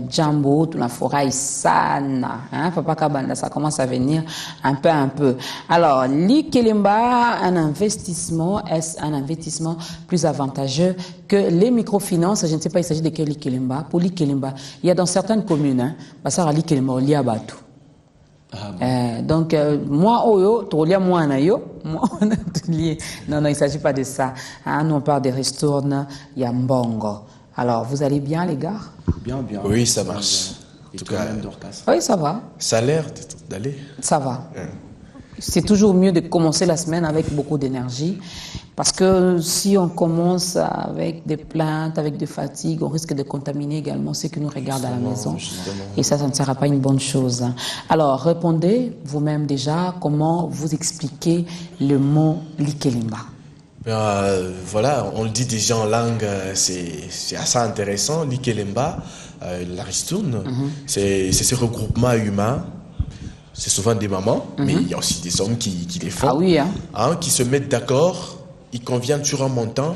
Jambo, Tunaforai Sana, hein, Papa Kabanda, ça commence à venir un peu. Alors, l'Ikelemba, est-ce un investissement plus avantageux que les microfinances? Je ne sais pas, il s'agit de quel Ikelemba. Pour l'Ikelemba, il y a dans certaines communes, hein, Basara l'Ikelemba, il y a Batou. Donc, moi, moi, non, il ne s'agit pas de ça. Hein, nous, on parle des restaurants, il y a Mbongo. Alors, vous allez bien, les gars? Bien. Oui, ça marche. En tout cas, oui, ça va. Ça a l'air d'aller. Ça va. C'est toujours mieux de commencer la semaine avec beaucoup d'énergie. Parce que si on commence avec des plaintes, avec des fatigues, on risque de contaminer également ceux qui nous regardent à la maison. Et ça ne sera pas une bonne chose. Alors, répondez vous-même déjà comment vous expliquez le mot l'Ikelemba. Voilà, on le dit déjà en langue, c'est assez intéressant. L'Ikelemba, la ristourne, c'est ce regroupement humain. C'est souvent des mamans, mais il y a aussi des hommes qui les font. Ah oui, qui se mettent d'accord, ils conviennent sur un montant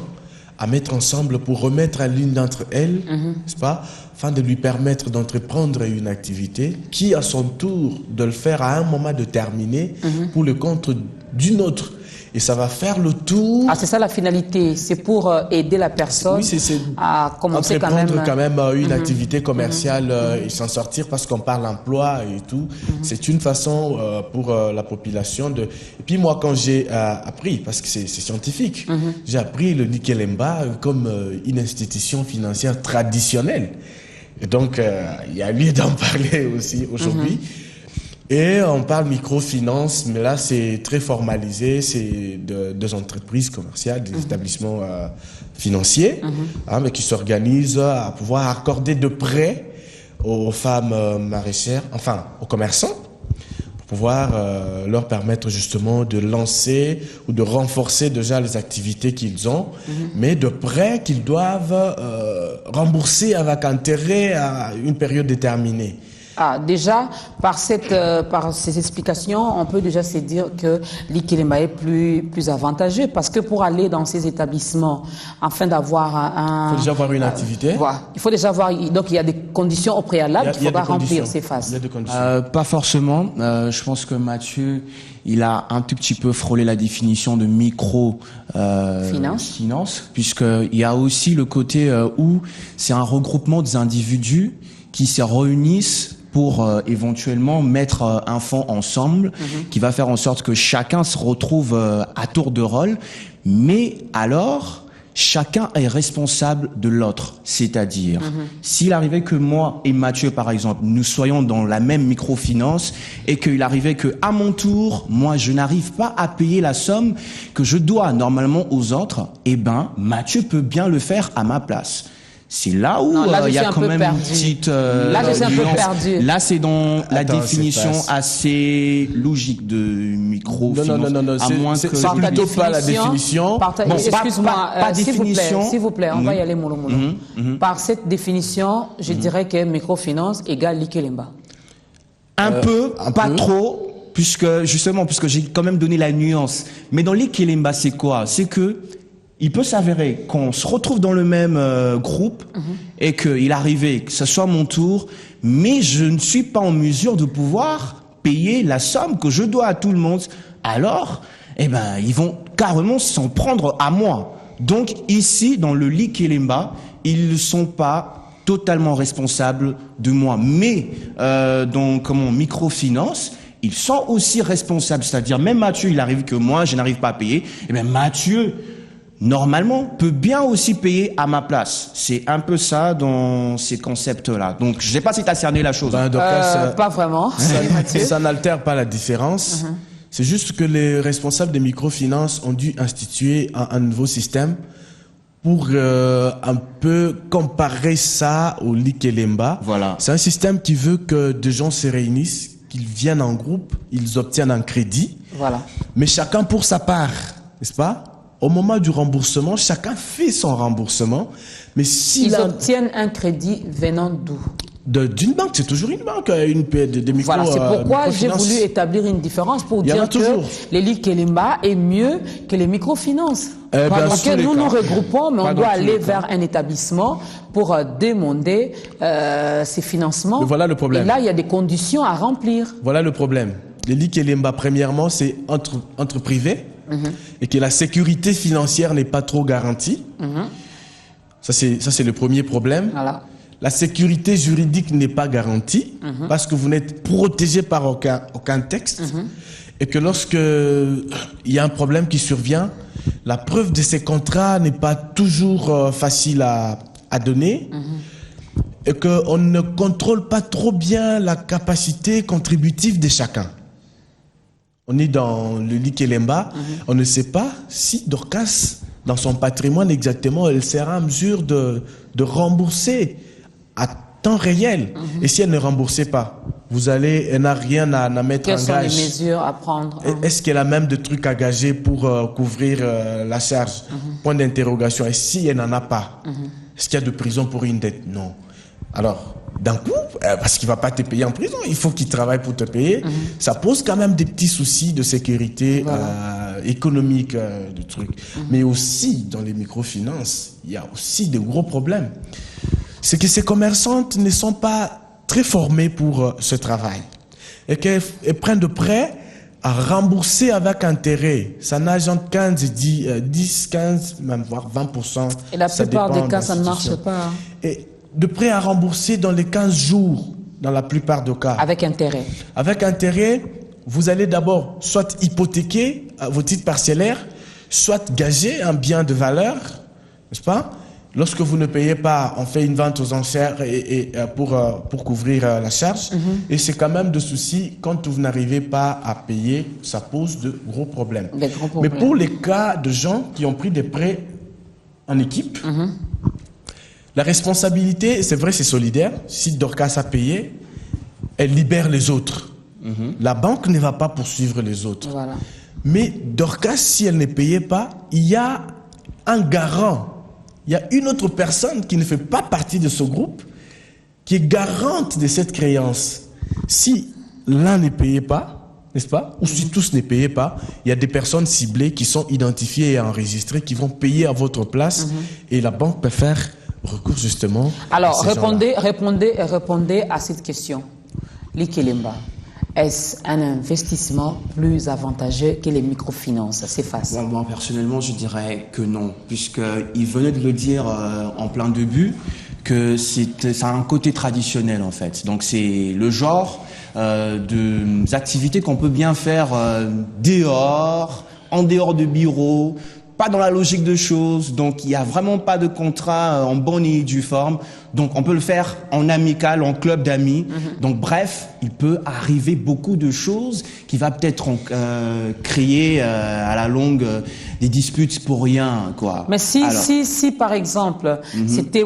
à mettre ensemble pour remettre à l'une d'entre elles, n'est-ce pas, afin de lui permettre d'entreprendre une activité qui, à son tour, de le faire à un moment déterminé pour le compte d'une autre. Et ça va faire le tour. Ah, c'est ça la finalité, c'est pour aider la personne à commencer quand même une activité commerciale et s'en sortir parce qu'on parle emploi et tout. C'est une façon pour la population de. Et puis moi, quand j'ai appris, parce que c'est scientifique, j'ai appris le Ikelemba comme une institution financière traditionnelle. Et donc, il y a lieu d'en parler aussi aujourd'hui. Et on parle microfinance, mais là c'est très formalisé, c'est des entreprises commerciales, des établissements financiers, mais qui s'organisent à pouvoir accorder de prêts aux femmes maraîchères, enfin aux commerçants, pour pouvoir leur permettre justement de lancer ou de renforcer déjà les activités qu'ils ont, mais de prêts qu'ils doivent rembourser avec intérêt à une période déterminée. Ah, déjà, par ces explications, on peut déjà se dire que l'Ikelemba est plus avantageux parce que pour aller dans ces établissements, afin d'avoir il faut déjà avoir une activité. Voilà. Il faut déjà avoir, donc il y a des conditions au préalable qu'il faudra remplir ces phases. Il y a des conditions. Pas forcément. Je pense que Mathieu, il a un tout petit peu frôlé la définition de finance, puisqu'il y a aussi le côté où c'est un regroupement des individus qui se réunissent pour éventuellement mettre un fonds ensemble qui va faire en sorte que chacun se retrouve à tour de rôle, mais alors chacun est responsable de l'autre. C'est-à-dire, s'il arrivait que moi et Mathieu, par exemple, nous soyons dans la même microfinance et qu'il arrivait que à mon tour, moi, je n'arrive pas à payer la somme que je dois normalement aux autres, eh ben, Mathieu peut bien le faire à ma place. C'est là où il y a quand même une petite là, je suis un peu perdu. Là, c'est dans la définition assez logique de microfinance. Non, c'est plutôt pas la définition. Excuse-moi, s'il vous plaît, on va y aller mollo. Par cette définition, je dirais que microfinance égale l'Ikelemba. Un peu, pas trop, puisque j'ai quand même donné la nuance. Mais dans l'Ikelemba, c'est quoi? C'est que il peut s'avérer qu'on se retrouve dans le même groupe et qu'il arrivait que ce soit mon tour, mais je ne suis pas en mesure de pouvoir payer la somme que je dois à tout le monde. Alors, ils vont carrément s'en prendre à moi. Donc ici, dans le l'Ikelemba, ils ne sont pas totalement responsables de moi. Mais dans microfinance, ils sont aussi responsables. C'est-à-dire, même Mathieu, il arrive que moi, je n'arrive pas à payer. Mathieu, normalement, peut bien aussi payer à ma place. C'est un peu ça dans ces concepts-là. Donc, je ne sais pas si tu as cerné la chose. Pas vraiment. Ça n'altère pas la différence. C'est juste que les responsables des microfinances ont dû instituer un nouveau système pour un peu comparer ça au l'Ikelemba. Voilà. C'est un système qui veut que des gens se réunissent, qu'ils viennent en groupe, ils obtiennent un crédit. Voilà. Mais chacun pour sa part, n'est-ce pas? Au moment du remboursement, chacun fait son remboursement. Mais ils obtiennent un crédit venant d'où? D'une banque, c'est toujours une banque, des micro. Voilà, c'est pourquoi j'ai voulu établir une différence pour dire que les Ligues Kelimba est mieux que les microfinances. Parce que nous nous regroupons, mais on doit aller vers un établissement pour demander ces financements. Mais voilà le problème. Et là, il y a des conditions à remplir. Voilà le problème. Les Ligues Kelimba, premièrement, c'est entre privés et que la sécurité financière n'est pas trop garantie. Ça, c'est le premier problème. Voilà. La sécurité juridique n'est pas garantie parce que vous n'êtes protégé par aucun texte et que lorsque il y a un problème qui survient, la preuve de ces contrats n'est pas toujours facile à donner et qu'on ne contrôle pas trop bien la capacité contributive de chacun. On est dans le Ligue Kelimba, on ne sait pas si Dorcas, dans son patrimoine exactement, elle sera en mesure de rembourser à temps réel. Et si elle ne remboursait pas, elle n'a rien à mettre en gage. Quelles sont les mesures à prendre? Est-ce qu'elle a même des trucs à gager pour couvrir la charge? Point d'interrogation. Et si elle n'en a pas, est-ce qu'il y a de prison pour une dette? Non. Alors, d'un coup, parce qu'il ne va pas te payer en prison, il faut qu'il travaille pour te payer. Ça pose quand même des petits soucis de sécurité économique, de trucs. Mais aussi, dans les microfinances, il y a aussi de gros problèmes. C'est que ces commerçantes ne sont pas très formées pour ce travail et qu'elles prennent de prêts à rembourser avec intérêt. Ça nage entre 10, 15, même voire 20%. Et la plupart des cas, ça ne marche pas. Et de prêts à rembourser dans les 15 jours, dans la plupart des cas. Avec intérêt. Avec intérêt, vous allez d'abord soit hypothéquer vos titres parcellaires, soit gager un bien de valeur, n'est-ce pas? Lorsque vous ne payez pas, on fait une vente aux enchères pour couvrir la charge. Et c'est quand même de soucis. Quand vous n'arrivez pas à payer, ça pose de gros problèmes. Mais pour les cas de gens qui ont pris des prêts en équipe, la responsabilité, c'est vrai, c'est solidaire. Si Dorcas a payé, elle libère les autres. La banque ne va pas poursuivre les autres. Voilà. Mais Dorcas, si elle ne payait pas, il y a un garant. Il y a une autre personne qui ne fait pas partie de ce groupe qui est garante de cette créance. Si l'un ne payait pas, n'est-ce pas? Ou si tous ne payaient pas, il y a des personnes ciblées qui sont identifiées et enregistrées qui vont payer à votre place et la banque peut faire recours justement. Alors, répondez à cette question. Ligue Kelimba, est-ce un investissement plus avantageux que les microfinances? C'est facile. Moi, personnellement, je dirais que non, puisqu'il venait de le dire en plein début, que ça a un côté traditionnel, en fait. Donc, c'est le genre d'activités qu'on peut bien faire dehors, en dehors de bureau, pas dans la logique de choses, donc il n'y a vraiment pas de contrat en bonne et due forme. Donc on peut le faire en amical, en club d'amis. Donc bref, il peut arriver beaucoup de choses qui va peut-être créer à la longue des disputes pour rien, quoi. Mais si par exemple,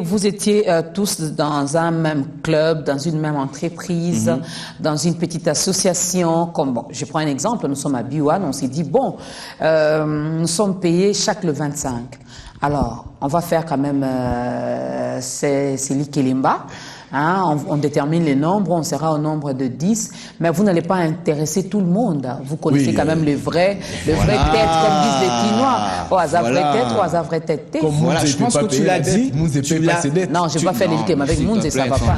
vous étiez tous dans un même club, dans une même entreprise, dans une petite association, comme bon, je prends un exemple, nous sommes à Biwan, on s'est dit bon, nous sommes payés chaque le 25. Alors, on va faire quand même c'est Ligue Kelimba. Hein, on détermine les nombres, on sera au nombre de 10, mais vous n'allez pas intéresser tout le monde. Vous connaissez quand même le vrai tête, comme disent les Quinois. Au hasard vrai tête, au hasard vrai tête. Voilà, je pense que tu l'as dit. Non, je n'ai pas fait les mais avec Mounze, ça va pas.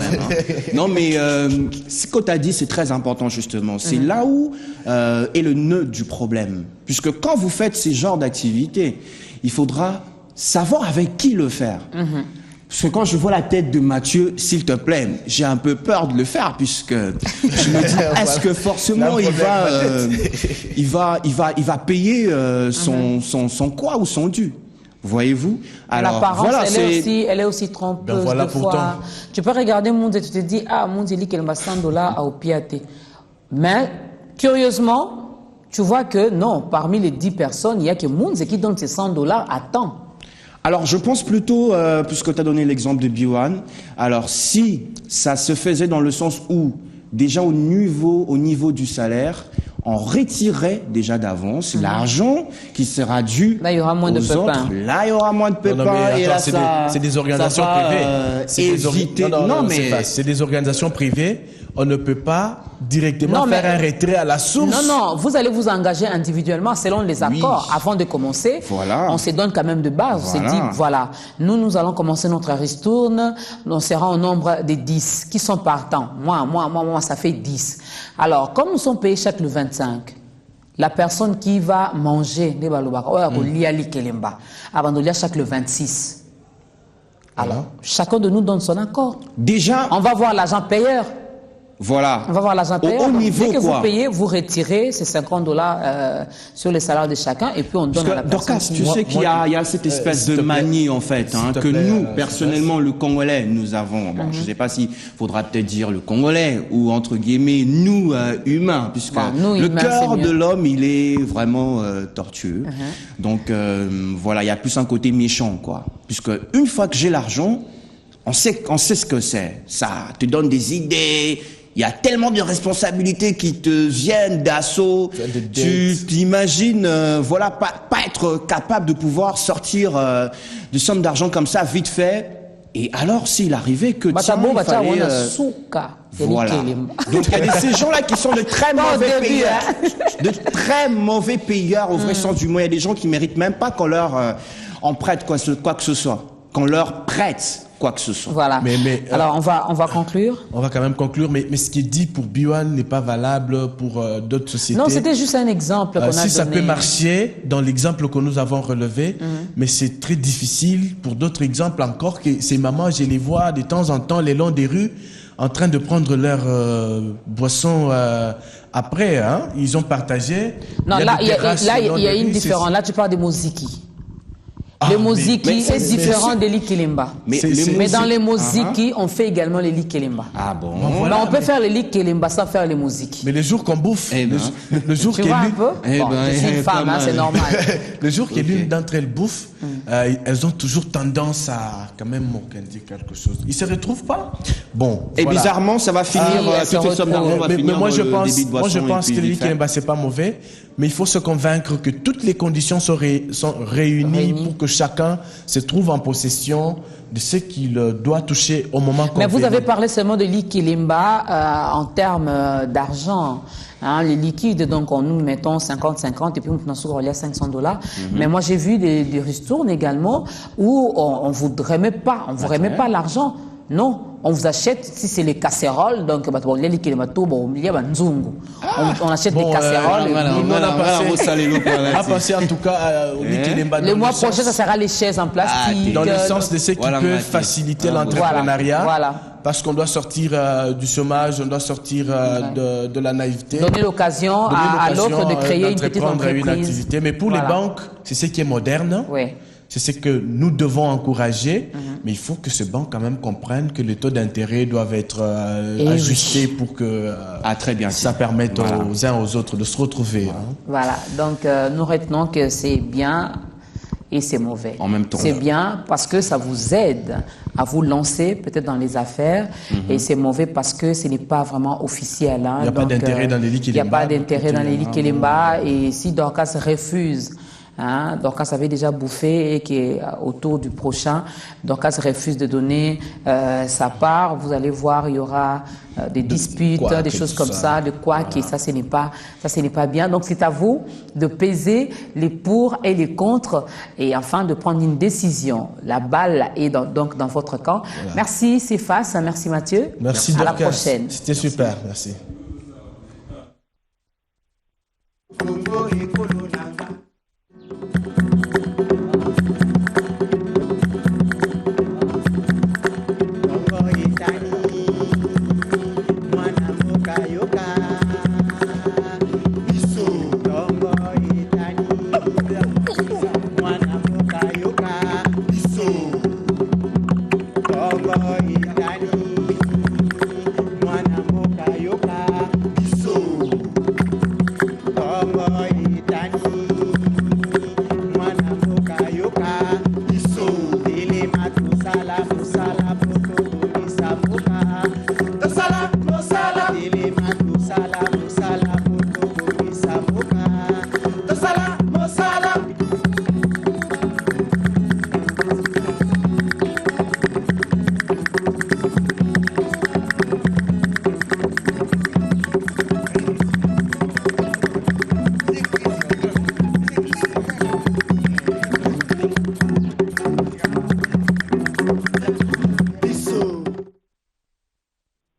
Non, mais ce que tu as dit, c'est très important, justement. C'est là où est le nœud du problème. Puisque quand vous faites ces genres d'activités, il faudra savoir avec qui le faire. Parce que quand je vois la tête de Mathieu, s'il te plaît, j'ai un peu peur de le faire, puisque je me dis, est-ce que forcément il va payer son quoi ou son dû? Voyez-vous? Alors, l'apparence, voilà, elle est aussi trompeuse de fois. Tu peux regarder Mounze et tu te dis, Mounze dit qu'elle m'a $100 à Opiaté. Mais, curieusement, tu vois que non, parmi les 10 personnes, il n'y a que Mounze qui donne ses $100 à temps. Alors, je pense plutôt, puisque tu as donné l'exemple de Biwan, alors si ça se faisait dans le sens où, déjà au niveau du salaire, on retirerait déjà d'avance l'argent qui sera dû Là, il y aura moins de aux autres. pépins. Là, il y aura moins de pépins. Non, mais et là, attends, c'est des organisations ça va, privées. éviter. C'est des organisations privées. On ne peut pas directement faire un retrait à la source. Non, vous allez vous engager individuellement selon les accords. Avant de commencer, on se donne quand même de base. On se dit, voilà, nous allons commencer notre ristourne. On sera au nombre de 10 qui sont partants. Moi, ça fait 10. Alors, comme nous sommes payés chaque le 25, la personne qui va manger, chaque le 26. Alors, chacun de nous donne son accord. Déjà, on va voir l'agent payeur. Voilà. On va voir l'agent payeur. Au niveau dès que quoi? vous payez, vous retirez ces $50 sur les salaires de chacun et puis on donne à la personne. Dorcas, tu sais qu'il y a cette espèce de manie en fait, que nous, personnellement, le Congolais, nous avons, bon, je ne sais pas s'il faudra peut-être dire le Congolais ou entre guillemets, nous, humains, puisque le cœur de l'homme, il est vraiment tortueux. Donc voilà, il y a plus un côté méchant, quoi. Puisque une fois que j'ai l'argent, on sait ce que c'est. Ça te donne des idées. Il y a tellement de responsabilités qui te viennent d'assaut. Tu t'imagines, voilà, pas être capable de pouvoir sortir de sommes d'argent comme ça vite fait. Et alors, s'il arrivait que tiens, il fallait, voilà. Donc il y a ces gens-là qui sont de très mauvais payeurs, de très mauvais payeurs au vrai sens du mot. Il y a des gens qui méritent même pas qu'on leur en prête quoi que ce soit, qu'on leur prête quoi que ce soit. Voilà. Alors on va conclure. On va quand même conclure, mais ce qui est dit pour Biwan n'est pas valable pour d'autres sociétés. Non, c'était juste un exemple qu'on a donné. Si ça peut marcher dans l'exemple que nous avons relevé, mais c'est très difficile pour d'autres exemples encore que ces mamans, je les vois de temps en temps le long des rues en train de prendre leur boisson après. Hein, ils ont partagé. Non, là il y a une différence. Là tu parles de Moziki. Le Moziki est différent de l'Ikelemba. Mais dans les Moziki, on fait également les Likelemba. Ah bon? Voilà, on peut faire les Likelemba sans faire les Moziki. Mais les jours qu'on bouffe, le jour tu vois un peu? Je suis une femme, c'est normal. Le jour que l'une d'entre elles bouffe, elles ont toujours tendance à quand même dire quelque chose. Ils se retrouvent pas? Bon. Et voilà. Bizarrement, ça va finir, toutes ces sommes d'argent va finir. Mais moi, je pense que le Likelemba, c'est pas mauvais. Mais il faut se convaincre que toutes les conditions sont réunies pour que chacun se trouve en possession de ce qu'il doit toucher au moment qu'on. Mais vous avez parlé seulement de l'Ikelemba en termes d'argent. Hein, les liquides, donc nous mettons 50-50 et puis maintenant il y a $500. Mais moi j'ai vu des ristournes également où on vous remet pas, l'argent. Non, on vous achète, si c'est les casséroles, donc on achète des casséroles. On va passer en tout cas au Likelemba. Le mois prochain, ça sera les chaises en plastique. Dans le sens de ce qui peut faciliter l'entrepreneuriat. Voilà. Parce qu'on doit sortir du chômage, on doit sortir de la naïveté. Donner l'occasion à l'autre de créer une petite entreprise. Une activité. Mais pour les banques, c'est ce qui est moderne. Oui. C'est ce que nous devons encourager, mais il faut que ces banques quand même comprennent que les taux d'intérêt doivent être ajustés pour que très bien ça permette aux uns aux autres de se retrouver. Hein. Voilà, donc nous retenons que c'est bien et c'est mauvais. En même temps. C'est bien parce que ça vous aide à vous lancer peut-être dans les affaires et c'est mauvais parce que ce n'est pas vraiment officiel. Hein. Il n'y a pas d'intérêt dans les Likelemba. Il n'y a pas d'intérêt dans les Likelemba et si Dorcas refuse. Hein, Dorcas avait déjà bouffé et qui est autour du prochain. Dorcas refuse de donner sa part. Vous allez voir, il y aura des disputes, des choses comme ça, de quoi que ça ce n'est pas bien. Donc c'est à vous de peser les pour et les contre et enfin de prendre une décision. La balle est donc dans votre camp. Voilà. Merci Céphas, merci Mathieu. Merci à Dorcas. La prochaine. C'était super, merci.